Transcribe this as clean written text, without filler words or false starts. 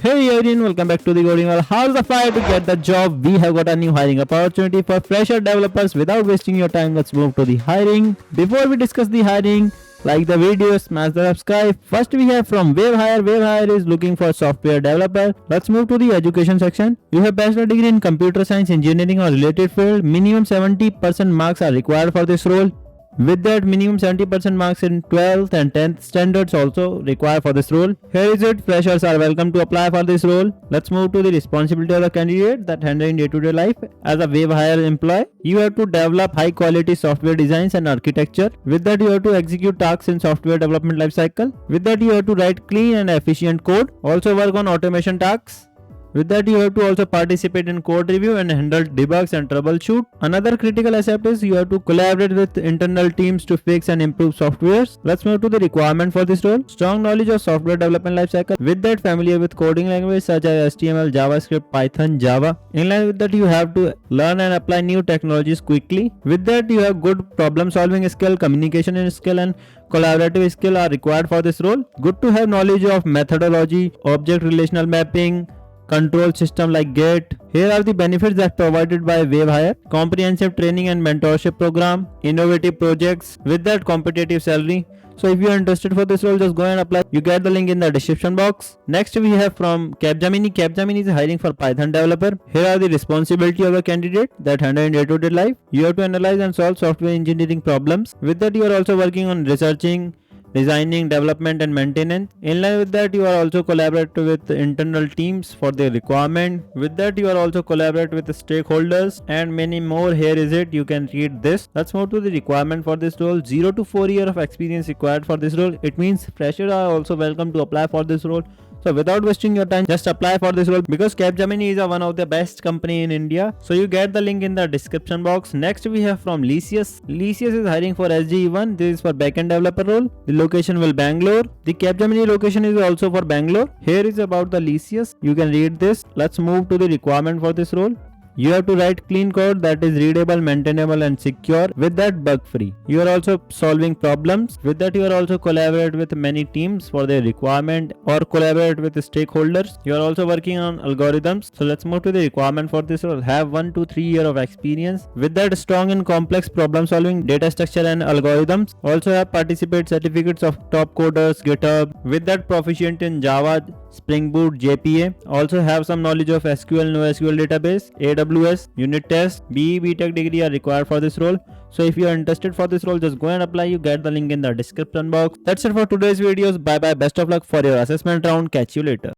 Hey everyone, welcome back to the Coding Wallah. How's the fire to get the job? We have got a new hiring opportunity for fresher developers. Without wasting your time, let's move to the hiring. Before we discuss the hiring, like the video, smash the subscribe. First we have from WebHire. WebHire is looking for software developer. Let's move to the education section. You have bachelor degree in computer science, engineering or related field. Minimum 70% marks are required for this role. With that, minimum 70% marks in 12th and 10th standards also required for this role. Here is it, freshers are welcome to apply for this role. Let's move to the responsibility of the candidate that handling day-to-day life. As a WebHire employee, you have to develop high quality software designs and architecture. With that, you have to execute tasks in software development lifecycle. With that, you have to write clean and efficient code. Also work on automation tasks. With that, you have to also participate in code review and handle debugs and troubleshoot. Another critical aspect is you have to collaborate with internal teams to fix and improve softwares. Let's move to the requirement for this role. Strong knowledge of software development lifecycle. With that, familiar with coding languages such as HTML, JavaScript, Python, Java. In line with that, you have to learn and apply new technologies quickly. With that, you have good problem solving skill, communication skill and collaborative skill are required for this role. Good to have knowledge of methodology, object relational mapping, control system like Git. Here are the benefits that provided by WebHire. Comprehensive training and mentorship program, innovative projects, with that competitive salary. So if you are interested for this role, just go and apply. You get the link in the description box. Next we have from Capgemini. Capgemini is hiring for Python developer. Here are the responsibility of the candidate that handle in day-to-day life. You have to analyze and solve software engineering problems. With that, you are also working on researching, designing, development and maintenance. In line with that, you are also collaborate with internal teams for their requirement. With that, you are also collaborate with the stakeholders and many more. Here is it, you can read this. Let's move to the requirement for this role. 0 to 4 years of experience required for this role. It means freshers are also welcome to apply for this role. So without wasting your time, just apply for this role because Capgemini is one of the best company in India. So you get the link in the description box. Next we have from Licious. Licious is hiring for SGE1. This is for backend developer role. The location will Bangalore. The Capgemini location is also for Bangalore. Here is about the Licious. You can read this. Let's move to the requirement for this role. You have to write clean code that is readable, maintainable and secure. With that, bug free. You are also solving problems. With that, you are also collaborate with many teams for their requirement or collaborate with the stakeholders. You are also working on algorithms. So let's move to the requirement for this role. Have 1 to 3 years of experience. With that, strong in complex problem solving, data structure and algorithms. Also have participate certificates of top coders, GitHub. With that, proficient in Java, Spring Boot, JPA. Also have some knowledge of SQL, NoSQL database, AWS, unit test, BE, BTech degree are required for this role. So if you are interested for this role, just go and apply. You get the link in the description box. That's it for today's videos. Bye bye. Best of luck for your assessment round. Catch you later.